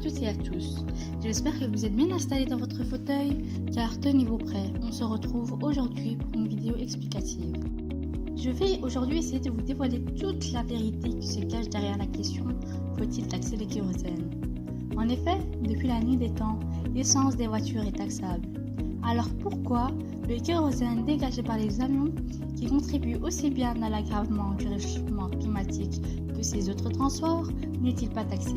toutes et à tous. J'espère que vous êtes bien installés dans votre fauteuil, car tenez-vous prêts, on se retrouve aujourd'hui pour une vidéo explicative. Je vais aujourd'hui essayer de vous dévoiler toute la vérité qui se cache derrière la question « Faut-il taxer le kérosène ?» En effet, depuis la nuit des temps, l'essence des voitures est taxable. Alors pourquoi le kérosène dégagé par les avions, qui contribue aussi bien à l'aggravement du réchauffement climatique que ces autres transports, n'est-il pas taxé?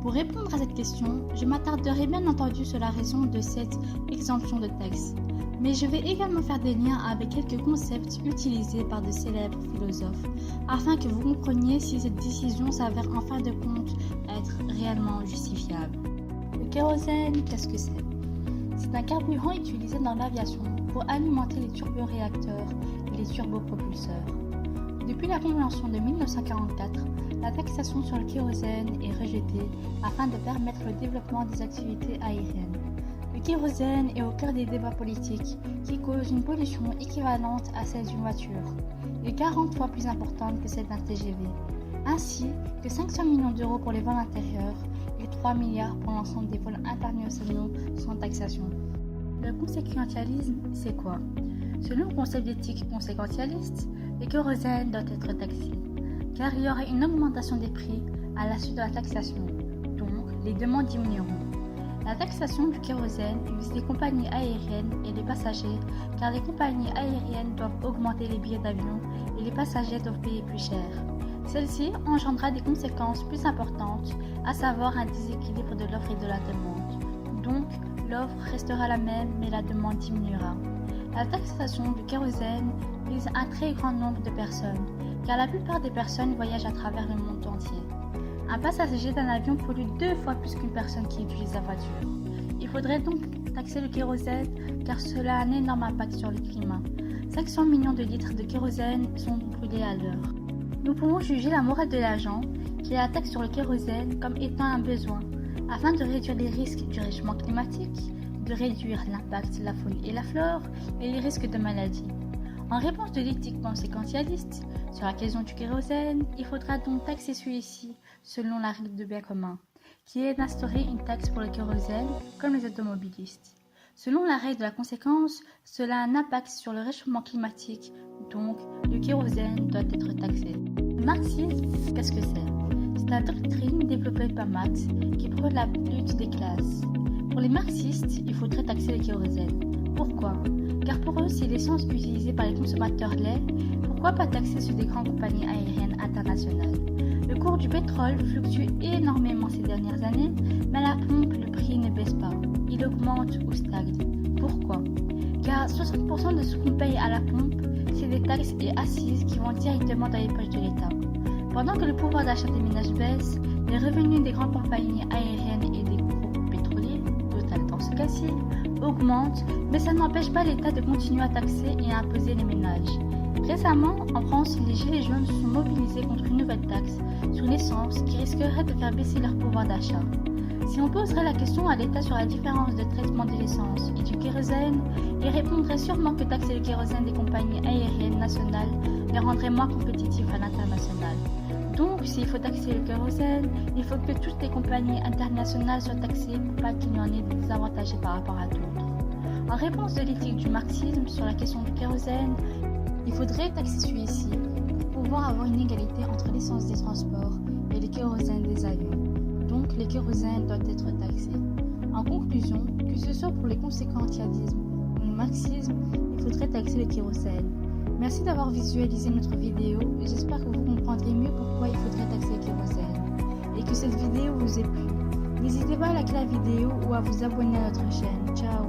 Pour répondre à cette question, je m'attarderai bien entendu sur la raison de cette exemption de taxe. Mais je vais également faire des liens avec quelques concepts utilisés par de célèbres philosophes, afin que vous compreniez si cette décision s'avère en fin de compte être réellement justifiable. Le kérosène, qu'est-ce que c'est? C'est un carburant utilisé dans l'aviation pour alimenter les turboréacteurs et les turbopropulseurs. Depuis la Convention de 1944, la taxation sur le kérosène est rejetée afin de permettre le développement des activités aériennes. Le kérosène est au cœur des débats politiques qui causent une pollution équivalente à celle d'une voiture et 40 fois plus importante que celle d'un TGV, ainsi que 500 millions d'euros pour les vols intérieurs et 3 milliards pour l'ensemble des vols internationaux sans taxation. Le conséquentialisme, c'est quoi? Selon le concept d'éthique conséquentialiste, le kérosène doit être taxé, car il y aura une augmentation des prix à la suite de la taxation, donc les demandes diminueront. La taxation du kérosène vise les compagnies aériennes et les passagers, car les compagnies aériennes doivent augmenter les billets d'avion et les passagers doivent payer plus cher. Celle-ci engendrera des conséquences plus importantes, à savoir un déséquilibre de l'offre et de la demande. Donc, l'offre restera la même, mais la demande diminuera. La taxation du kérosène vise un très grand nombre de personnes, car la plupart des personnes voyagent à travers le monde entier. Un passager d'un avion pollue 2 fois plus qu'une personne qui utilise la voiture. Il faudrait donc taxer le kérosène, car cela a un énorme impact sur le climat. 500 millions de litres de kérosène sont brûlés à l'heure. Nous pouvons juger la morale de l'agent, qui est la taxe sur le kérosène, comme étant un besoin, afin de réduire les risques du réchauffement climatique, de réduire l'impact de la faune et la flore et les risques de maladies. En réponse de l'éthique conséquentialiste sur la question du kérosène, il faudra donc taxer celui-ci selon la règle de bien commun, qui est d'instaurer une taxe pour le kérosène comme les automobilistes. Selon la règle de la conséquence, cela a un impact sur le réchauffement climatique, donc le kérosène doit être taxé. Le marxisme, qu'est-ce que c'est? C'est une doctrine développée par Marx qui prône la lutte des classes. Pour les marxistes, il faudrait taxer le kérosène. Pourquoi? Car pour eux, si l'essence utilisée par les consommateurs l'est, pourquoi pas taxer sur des grandes compagnies aériennes internationales? Le cours du pétrole fluctue énormément ces dernières années, mais à la pompe, le prix ne baisse pas. Il augmente ou stagne. Pourquoi? Car 60% de ce qu'on paye à la pompe, c'est des taxes et assises qui vont directement dans les poches de l'État. Pendant que le pouvoir d'achat des ménages baisse, les revenus des grandes compagnies aériennes et des groupes pétroliers, Total dans ce cas-ci, augmentent, mais ça n'empêche pas l'État de continuer à taxer et à imposer les ménages. Récemment, en France, les Gilets jaunes se sont mobilisés contre une nouvelle taxe sur l'essence qui risquerait de faire baisser leur pouvoir d'achat. Si on poserait la question à l'État sur la différence de traitement de l'essence et du kérosène, il répondrait sûrement que taxer le kérosène des compagnies aériennes nationales les rendrait moins compétitifs à l'international. Donc, s'il faut taxer le kérosène, il faut que toutes les compagnies internationales soient taxées pour pas qu'il y en ait des désavantagés par rapport à d'autres. En réponse de l'éthique du marxisme sur la question du kérosène, il faudrait taxer celui-ci pour pouvoir avoir une égalité entre l'essence des transports et le kérosène des avions. Donc, le kérosène doit être taxé. En conclusion, que ce soit pour le conséquentialisme ou le marxisme, il faudrait taxer le kérosène. Merci d'avoir visualisé notre vidéo et j'espère que vous comprendrez mieux pourquoi il faudrait taxer le kérosène et que cette vidéo vous ait plu. N'hésitez pas à liker la vidéo ou à vous abonner à notre chaîne. Ciao!